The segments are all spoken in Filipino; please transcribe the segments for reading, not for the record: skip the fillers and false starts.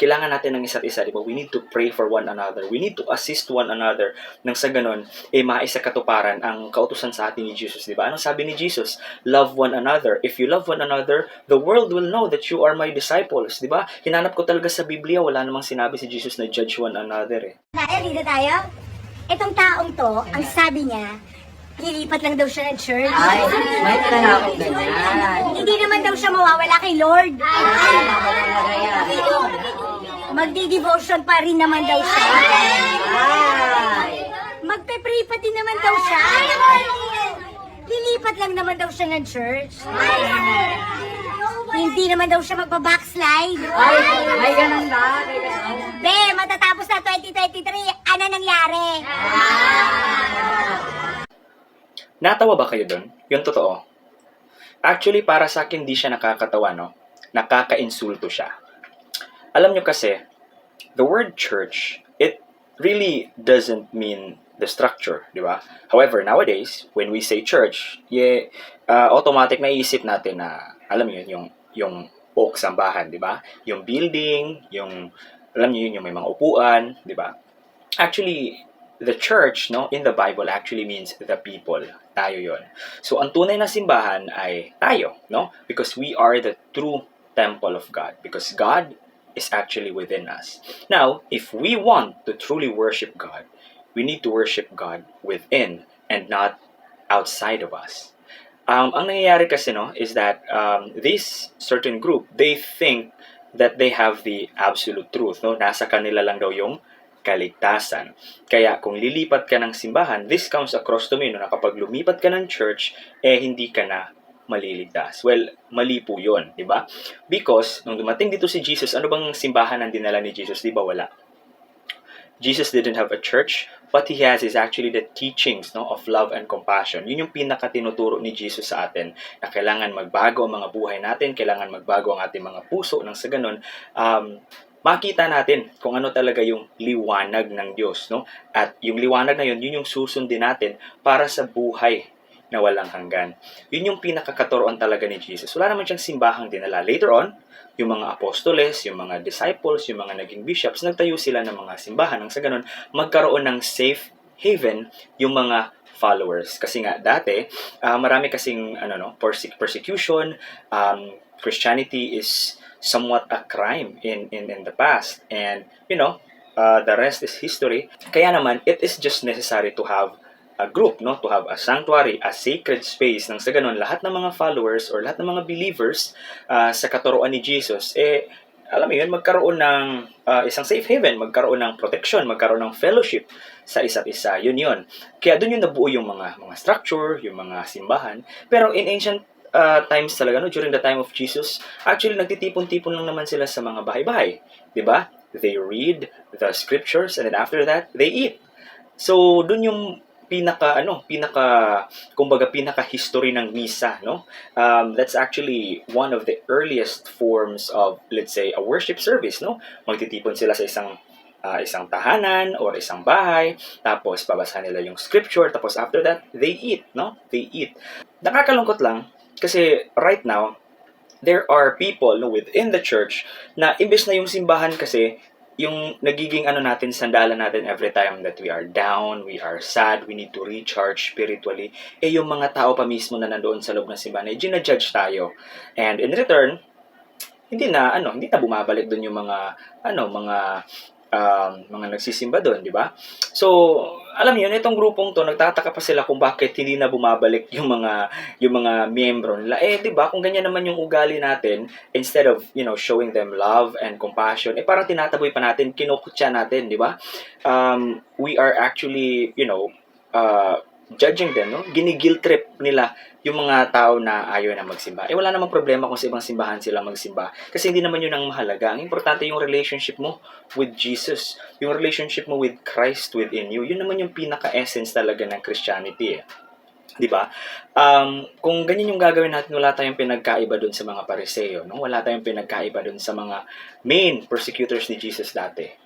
kailangan natin ng isa't isa, di ba? We need to pray for one another. We need to assist one another nang sa ganon, maisa katuparan ang kautusan sa atin ni Jesus, di ba? Anong sabi ni Jesus? Love one another. If you love one another, the world will know that you are my disciples, di ba? Hinanap ko talaga sa Biblia, wala namang sinabi si Jesus na judge one another eh. Dito tayo? Itong taong to, ang sabi niya, lilipat lang daw siya ng church. Ay, may talaga akong ganyan. Hindi naman daw siya mawawala kay Lord. Talaga yan. Magdi-devotion pa rin naman daw siya. Ay. Magpe-pray pa din naman daw siya. Lilipat lang naman daw siya ng church. Hindi naman daw siya magpa-backslide. Ay, may ganun ba? May ganun. Be, matatapos na 2023. Ano nangyari? Natawa ba kayo doon? Yung totoo. Actually, para sa akin, di siya nakakatawa, no? Nakaka-insulto siya. Alam nyo kasi, the word church, it really doesn't mean the structure, di ba? However, nowadays, when we say church, automatic na iisip natin na, alam nyo yun, yung sambahan, di ba? Yung building, alam nyo yun, yung may mga upuan, di ba? Actually, the church, no, in the Bible actually means the people. Tayo yon. So, ang tunay na simbahan ay tayo, no? Because we are the true temple of God. Because God is actually within us. Now, if we want to truly worship God, we need to worship God within and not outside of us. Ang nangyayari kasi, no, is that this certain group, they think that they have the absolute truth, no? Nasa kanila lang daw yung kaligtasan. Kaya kung lilipat ka ng simbahan, this comes across to me, no, na kapag lumipat ka ng church, hindi ka na maliligtas. Well, mali po yun, di ba? Because, nung dumating dito si Jesus, ano bang simbahan ang dinala ni Jesus? Di ba wala? Jesus didn't have a church. What he has is actually the teachings, no, of love and compassion. Yun yung pinakatinuturo ni Jesus sa atin, na kailangan magbago ang mga buhay natin, kailangan magbago ang ating mga puso, nang sa ganun, makita natin kung ano talaga yung liwanag ng Diyos, no? At yung liwanag na yun yung susundin natin para sa buhay na walang hanggan. Yun yung pinakakaturoan talaga ni Jesus. Wala naman siyang simbahang dinala. Later on, yung mga apostoles, yung mga disciples, yung mga naging bishops, nagtayo sila ng mga simbahan. Nang sa ganun, magkaroon ng safe haven yung mga followers. Kasi nga, dati, marami kasing persecution. Christianity is somewhat a crime in the past. And, the rest is history. Kaya naman, it is just necessary to have a group, no? To have a sanctuary, a sacred space. Nang sa ganun, lahat ng mga followers or lahat ng mga believers sa katuroan ni Jesus, alam mo yun, magkaroon ng isang safe haven, magkaroon ng protection, magkaroon ng fellowship sa isa't isa. Yun. Kaya doon yung nabuo yung mga structure, yung mga simbahan. Pero in ancient times talaga, no, during the time of Jesus, actually nagtitipon-tipon lang naman sila sa mga bahay-bahay, 'di ba? They read the scriptures and then after that, they eat. So, dun yung pinaka history ng misa, no? That's actually one of the earliest forms of, let's say, a worship service, no? Magtitipon sila sa isang tahanan or isang bahay, tapos babasahin nila yung scripture, tapos after that, they eat, no? They eat. Nakakalungkot lang, kasi right now, there are people, no, within the church na imbes na yung simbahan kasi, yung nagiging sandalan natin every time that we are down, we are sad, we need to recharge spiritually, yung mga tao pa mismo na nandoon sa loob ng simbahan, ginajudge tayo. And in return, hindi na bumabalik doon yung mga nagsisimba doon, di ba? So, alam niyo, itong grupong to, nagtataka pa sila kung bakit hindi na bumabalik yung mga miyembro nila. Di ba, kung ganyan naman yung ugali natin, instead of, showing them love and compassion, parang tinataboy pa natin, kinukutya natin, di ba? We are actually, judging them, no? Ginigil trip nila yung mga tao na ayaw na magsimba. Wala namang problema kung sa ibang simbahan sila magsimba. Kasi hindi naman yun ang mahalaga. Ang importante yung relationship mo with Jesus. Yung relationship mo with Christ within you. Yun naman yung pinaka-essence talaga ng Christianity, di ba? Kung ganyan yung gagawin natin, wala tayong pinagkaiba dun sa mga Pariseo, no? Wala tayong pinagkaiba dun sa mga main persecutors ni Jesus dati.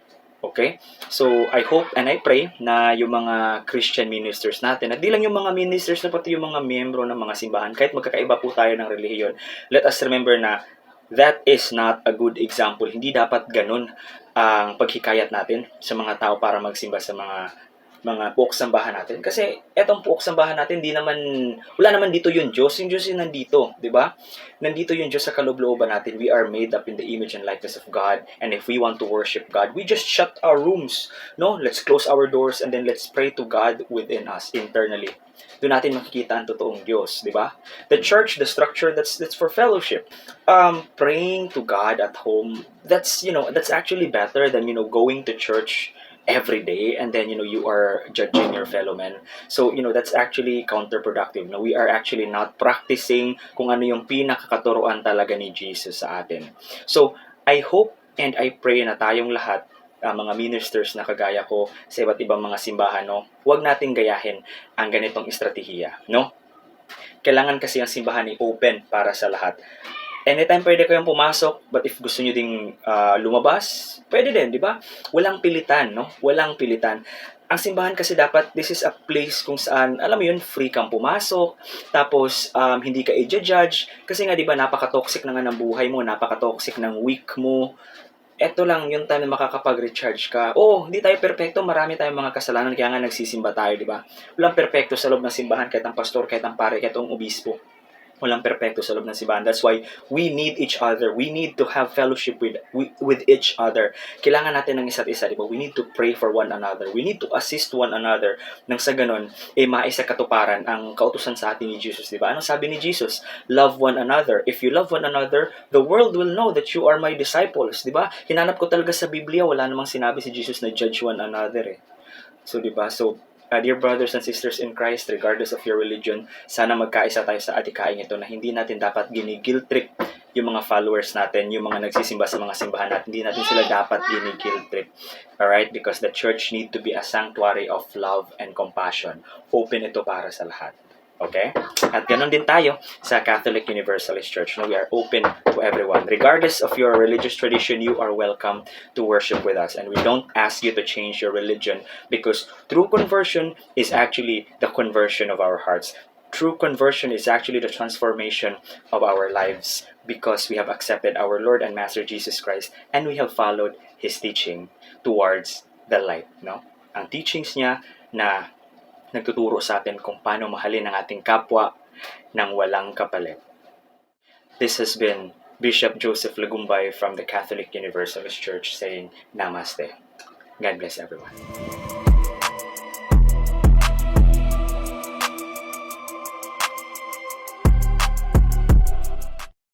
Okay? So, I hope and I pray na yung mga Christian ministers natin, at di lang yung mga ministers na pati yung mga miyembro ng mga simbahan, kahit magkakaiba po tayo ng relihiyon, let us remember na That is not a good example. Hindi dapat ganun ang paghikayat natin sa mga tao para magsimba sa mga puok sambahan natin. Kasi etong puok sambahan natin, wala naman dito yung Diyos. Yung Diyos yung nandito, di ba? Nandito yung Diyos sa kaloob-looban natin. We are made up in the image and likeness of God. And if we want to worship God, we just shut our rooms. No? Let's close our doors and then let's pray to God within us internally. Doon natin makikita ang totoong Diyos, di ba? The church, the structure, that's for fellowship. Praying to God at home, that's actually better than, going to church every day and then you are judging your fellow men. So that's actually counterproductive. No, we are actually not practicing kung ano yung pinakakaturuan talaga ni Jesus sa atin. So I hope and I pray na tayong lahat, mga ministers na kagaya ko sa iba't ibang mga simbahan, no, huwag nating gayahin ang ganitong estratehiya, no? Kailangan kasi ang simbahan ay open para sa lahat. Anytime pwede kayong pumasok, but if gusto nyo ding lumabas, pwede din, di ba? Walang pilitan, no? Walang pilitan. Ang simbahan kasi dapat, this is a place kung saan, alam mo yun, free kang pumasok, tapos hindi ka i-judge, kasi nga di ba, napaka-toxic na nga ng buhay mo, napaka-toxic ng week mo. Eto lang yung time na makakapag-recharge ka. Hindi tayo perfecto, marami tayong mga kasalanan, kaya nga nagsisimba tayo, di ba? Walang perfecto sa loob ng simbahan, kahit ang pastor, kahit ang pare, kahit ang obispo. Walang perfecto sa loob ng simbahan. That's why we need each other. We need to have fellowship with each other. Kailangan natin ng isa't isa, di ba? We need to pray for one another. We need to assist one another. Nang sa ganun, maisa katuparan ang kautusan sa atin ni Jesus, di ba? Anong sabi ni Jesus? Love one another. If you love one another, the world will know that you are my disciples, di ba? Hinanap ko talaga sa Biblia, wala namang sinabi si Jesus na judge one another, eh. So, di ba? So, dear brothers and sisters in Christ, regardless of your religion, sana magkaisa tayo sa adhikaing ito na hindi natin dapat gini-guilt trip yung mga followers natin, yung mga nagsisimba sa mga simbahan natin. Hindi natin sila dapat gini-guilt trip. Alright? Because the church need to be a sanctuary of love and compassion. Open ito para sa lahat. Okay? At ganun din tayo sa Catholic Universalist Church. No, we are open to everyone. Regardless of your religious tradition, you are welcome to worship with us. And we don't ask you to change your religion because true conversion is actually the conversion of our hearts. True conversion is actually the transformation of our lives because we have accepted our Lord and Master Jesus Christ and we have followed His teaching towards the light. No? Ang teachings niya na nagtuturo sa atin kung paano mahalin ang ating kapwa ng walang kapalit. This has been Bishop Joseph Lagumbay from the Catholic Universalist Church saying Namaste. God bless everyone.